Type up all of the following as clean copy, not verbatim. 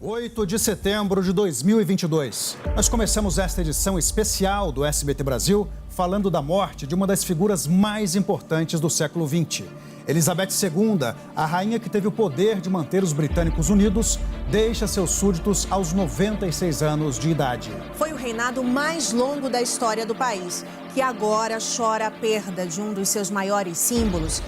8 de setembro de 2022. Nós começamos esta edição especial do SBT Brasil falando da morte de uma das figuras mais importantes do século XX. Elizabeth II, a rainha que teve o poder de manter os britânicos unidos, deixa seus súditos aos 96 anos de idade. Foi o reinado mais longo da história do país, que agora chora a perda de um dos seus maiores símbolos.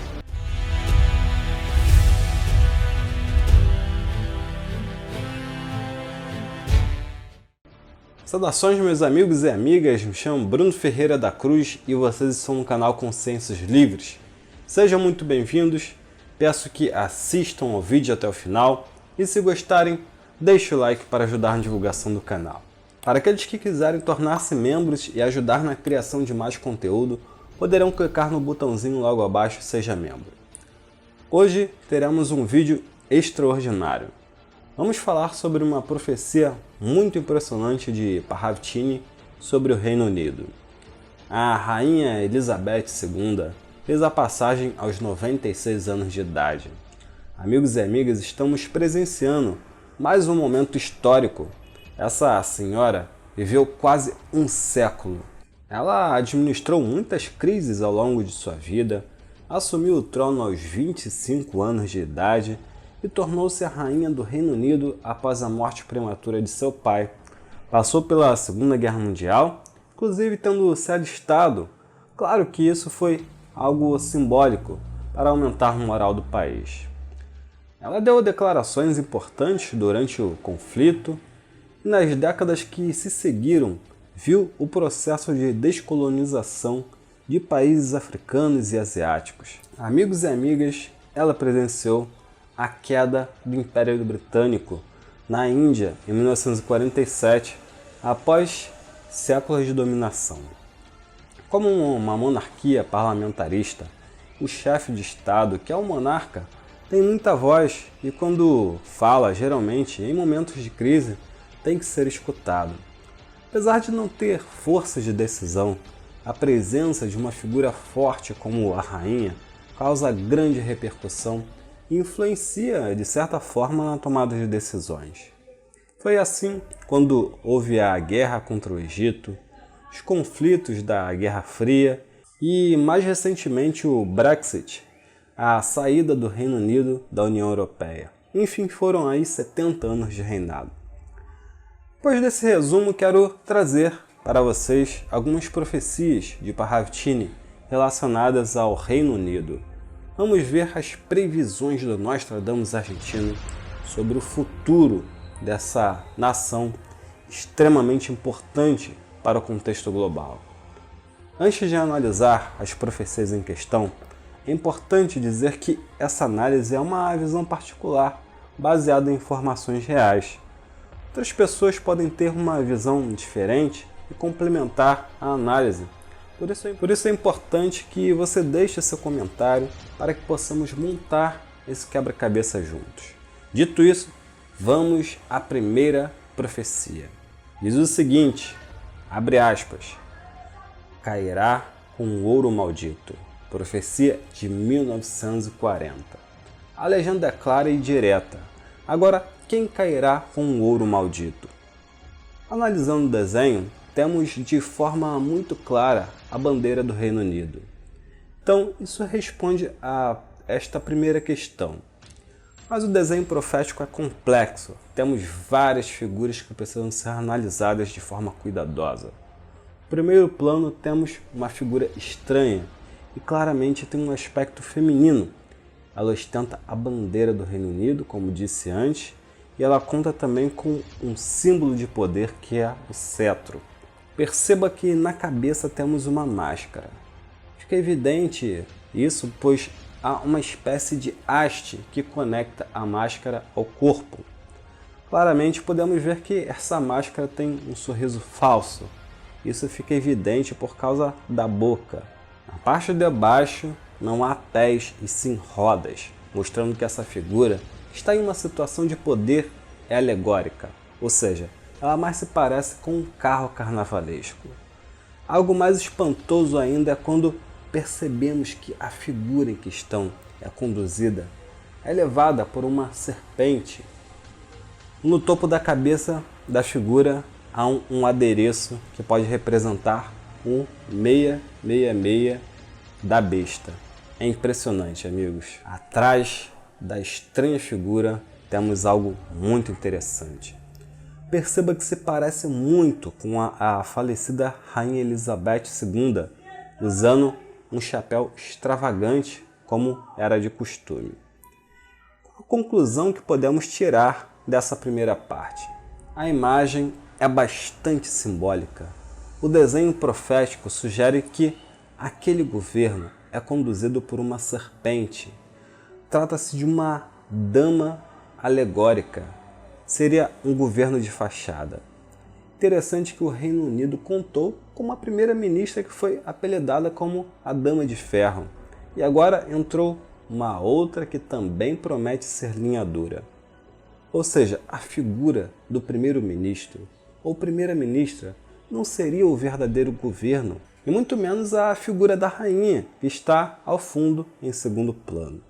Saudações, meus amigos e amigas, me chamo Bruno Ferreira da Cruz e vocês estão no canal Consciências Livres. Sejam muito bem-vindos, peço que assistam ao vídeo até o final e, se gostarem, deixe o like para ajudar na divulgação do canal. Para aqueles que quiserem tornar-se membros e ajudar na criação de mais conteúdo, poderão clicar no botãozinho logo abaixo Seja Membro. Hoje teremos um vídeo extraordinário. Vamos falar sobre uma profecia muito impressionante de Parravicini sobre o Reino Unido. A rainha Elizabeth II fez a passagem aos 96 anos de idade. Amigos e amigas, estamos presenciando mais um momento histórico. Essa senhora viveu quase um século. Ela administrou muitas crises ao longo de sua vida, assumiu o trono aos 25 anos de idade e tornou-se a rainha do Reino Unido após a morte prematura de seu pai. Passou pela Segunda Guerra Mundial, inclusive tendo se alistado. Claro que isso foi algo simbólico para aumentar o moral do país. Ela deu declarações importantes durante o conflito e nas décadas que se seguiram viu o processo de descolonização de países africanos e asiáticos. Amigos e amigas, ela presenciou a queda do Império Britânico na Índia em 1947, após séculos de dominação. Como uma monarquia parlamentarista, o chefe de Estado, que é o monarca, tem muita voz e quando fala, geralmente, em momentos de crise, tem que ser escutado. Apesar de não ter força de decisão, a presença de uma figura forte como a rainha causa grande repercussão e influencia, de certa forma, na tomada de decisões. Foi assim quando houve a guerra contra o Egito, os conflitos da Guerra Fria e, mais recentemente, o Brexit, a saída do Reino Unido da União Europeia. Enfim, foram aí 70 anos de reinado. Depois desse resumo, quero trazer para vocês algumas profecias de Parravicini relacionadas ao Reino Unido. Vamos ver as previsões do Nostradamus argentino sobre o futuro dessa nação extremamente importante para o contexto global. Antes de analisar as profecias em questão, é importante dizer que essa análise é uma visão particular, baseada em informações reais. Outras pessoas podem ter uma visão diferente e complementar a análise. Por isso é importante que você deixe seu comentário para que possamos montar esse quebra-cabeça juntos. Dito isso, vamos à primeira profecia. Diz o seguinte, abre aspas, cairá com ouro maldito. Profecia de 1940. A legenda é clara e direta. Agora, quem cairá com o ouro maldito? Analisando o desenho, temos de forma muito clara a bandeira do Reino Unido. Então, isso responde a esta primeira questão. Mas o desenho profético é complexo. Temos várias figuras que precisam ser analisadas de forma cuidadosa. No primeiro plano, temos uma figura estranha e claramente tem um aspecto feminino. Ela ostenta a bandeira do Reino Unido, como disse antes, e ela conta também com um símbolo de poder que é o cetro. Perceba que na cabeça temos uma máscara. Fica evidente isso, pois há uma espécie de haste que conecta a máscara ao corpo. Claramente podemos ver que essa máscara tem um sorriso falso. Isso fica evidente por causa da boca. Na parte de baixo não há pés e sim rodas, mostrando que essa figura está em uma situação de poder alegórica, ou seja, ela mais se parece com um carro carnavalesco. Algo mais espantoso ainda é quando percebemos que a figura em questão é conduzida, é levada por uma serpente. No topo da cabeça da figura há um adereço que pode representar um 666 da besta. É impressionante, amigos. Atrás da estranha figura temos algo muito interessante. Perceba que se parece muito com a falecida Rainha Elizabeth II, usando um chapéu extravagante como era de costume. A conclusão que podemos tirar dessa primeira parte: a imagem é bastante simbólica. O desenho profético sugere que aquele governo é conduzido por uma serpente. Trata-se de uma dama alegórica. Seria um governo de fachada. Interessante que o Reino Unido contou com uma primeira-ministra que foi apelidada como a Dama de Ferro. E agora entrou uma outra que também promete ser linha dura. Ou seja, a figura do primeiro-ministro ou primeira-ministra não seria o verdadeiro governo, e muito menos a figura da rainha, que está ao fundo em segundo plano.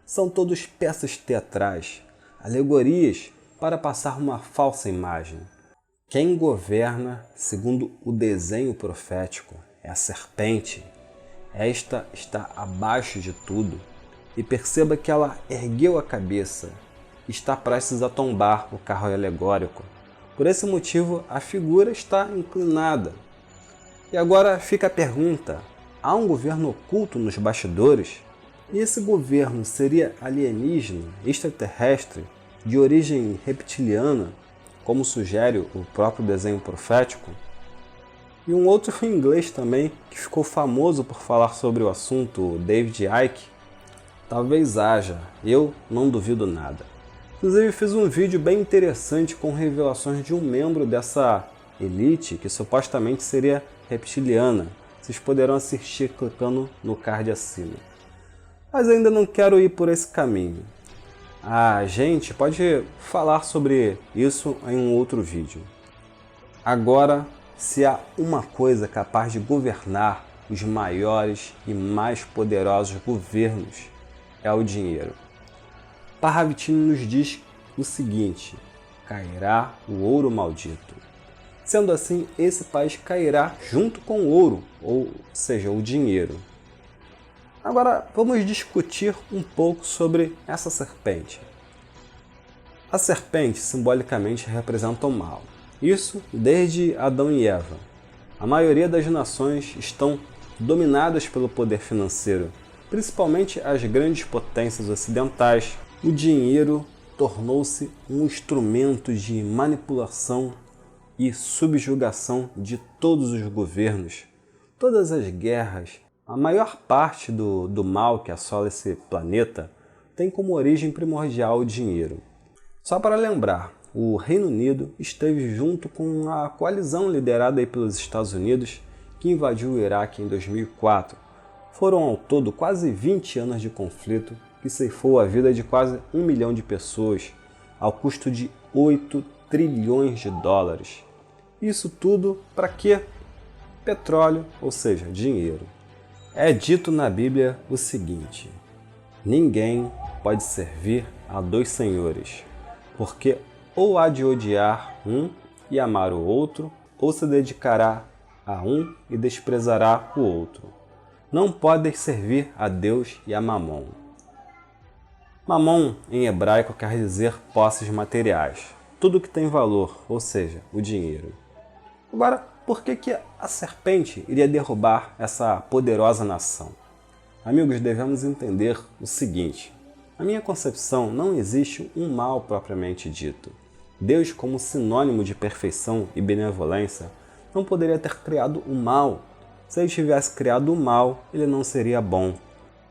São todos peças teatrais, alegorias para passar uma falsa imagem. Quem governa, segundo o desenho profético, é a serpente. Esta está abaixo de tudo. E perceba que ela ergueu a cabeça. Está prestes a tombar o carro alegórico. Por esse motivo, a figura está inclinada. E agora fica a pergunta: há um governo oculto nos bastidores? E esse governo seria alienígena, extraterrestre, de origem reptiliana, como sugere o próprio desenho profético? E um outro inglês também, que ficou famoso por falar sobre o assunto, David Icke. Talvez haja, eu não duvido nada. Inclusive fiz um vídeo bem interessante com revelações de um membro dessa elite que supostamente seria reptiliana. Vocês poderão assistir clicando no card acima. Mas ainda não quero ir por esse caminho. A gente pode falar sobre isso em um outro vídeo. Agora, se há uma coisa capaz de governar os maiores e mais poderosos governos, é o dinheiro. Parravitini nos diz o seguinte: cairá o ouro maldito. Sendo assim, esse país cairá junto com o ouro, ou seja, o dinheiro. Agora, vamos discutir um pouco sobre essa serpente. A serpente simbolicamente representa o mal. Isso desde Adão e Eva. A maioria das nações estão dominadas pelo poder financeiro, principalmente as grandes potências ocidentais. O dinheiro tornou-se um instrumento de manipulação e subjugação de todos os governos. Todas as guerras, a maior parte do mal que assola esse planeta tem como origem primordial o dinheiro. Só para lembrar, o Reino Unido esteve junto com a coalizão liderada pelos Estados Unidos que invadiu o Iraque em 2004. Foram ao todo quase 20 anos de conflito que ceifou a vida de quase 1 milhão de pessoas, ao custo de 8 trilhões de dólares. Isso tudo para quê? Petróleo, ou seja, dinheiro. É dito na Bíblia o seguinte: ninguém pode servir a dois senhores, porque ou há de odiar um e amar o outro, ou se dedicará a um e desprezará o outro. Não podem servir a Deus e a Mamon. Mamon, em hebraico, quer dizer posses materiais, tudo que tem valor, ou seja, o dinheiro. Agora, por que a serpente iria derrubar essa poderosa nação? Amigos, devemos entender o seguinte: na minha concepção, não existe um mal propriamente dito. Deus, como sinônimo de perfeição e benevolência, não poderia ter criado o mal. Se ele tivesse criado o mal, ele não seria bom.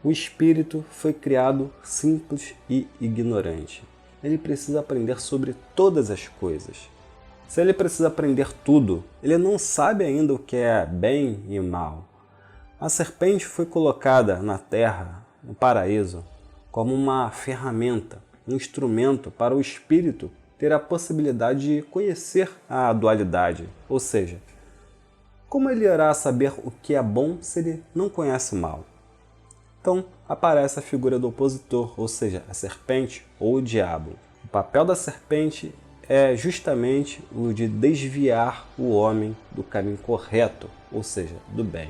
O espírito foi criado simples e ignorante. Ele precisa aprender sobre todas as coisas. Se ele precisa aprender tudo, ele não sabe ainda o que é bem e mal. A serpente foi colocada na terra, no paraíso, como uma ferramenta, um instrumento para o espírito ter a possibilidade de conhecer a dualidade, ou seja, como ele irá saber o que é bom se ele não conhece o mal? Então aparece a figura do opositor, ou seja, a serpente ou o diabo. O papel da serpente é justamente o de desviar o homem do caminho correto, ou seja, do bem.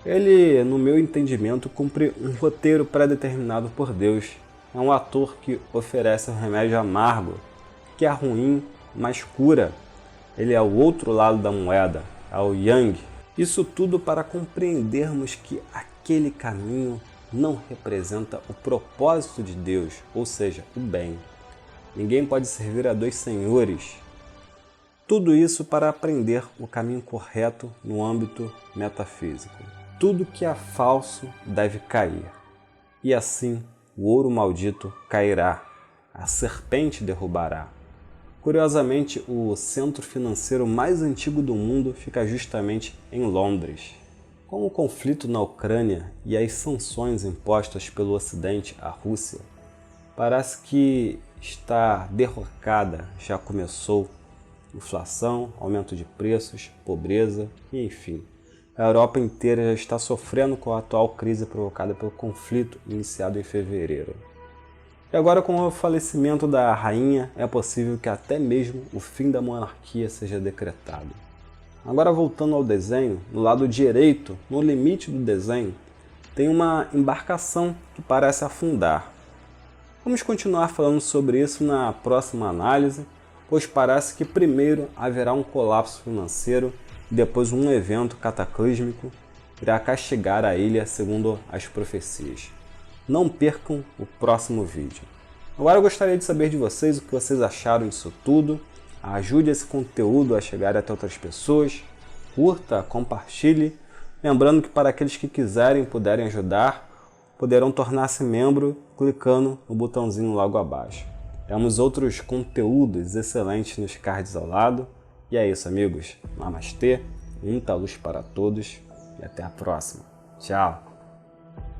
Ele, no meu entendimento, cumpre um roteiro pré-determinado por Deus. É um ator que oferece um remédio amargo, que é ruim, mas cura. Ele é o outro lado da moeda, é o Yang. Isso tudo para compreendermos que aquele caminho não representa o propósito de Deus, ou seja, o bem. Ninguém pode servir a dois senhores. Tudo isso para aprender o caminho correto no âmbito metafísico. Tudo que é falso deve cair. E assim o ouro maldito cairá, a serpente derrubará. Curiosamente, o centro financeiro mais antigo do mundo fica justamente em Londres. Com o conflito na Ucrânia e as sanções impostas pelo Ocidente à Rússia, parece que está derrocada, já começou. Inflação, aumento de preços, pobreza e enfim. A Europa inteira já está sofrendo com a atual crise provocada pelo conflito iniciado em fevereiro. E agora, com o falecimento da rainha, é possível que até mesmo o fim da monarquia seja decretado. Agora, voltando ao desenho, no lado direito, no limite do desenho, tem uma embarcação que parece afundar. Vamos continuar falando sobre isso na próxima análise, pois parece que primeiro haverá um colapso financeiro e depois um evento cataclísmico irá castigar a ilha segundo as profecias. Não percam o próximo vídeo. Agora eu gostaria de saber de vocês o que vocês acharam disso tudo. Ajude esse conteúdo a chegar até outras pessoas. Curta, compartilhe. Lembrando que para aqueles que quiserem e puderem ajudar, poderão tornar-se membro clicando no botãozinho logo abaixo. Temos outros conteúdos excelentes nos cards ao lado. E é isso, amigos. Namastê, muita luz para todos e até a próxima. Tchau!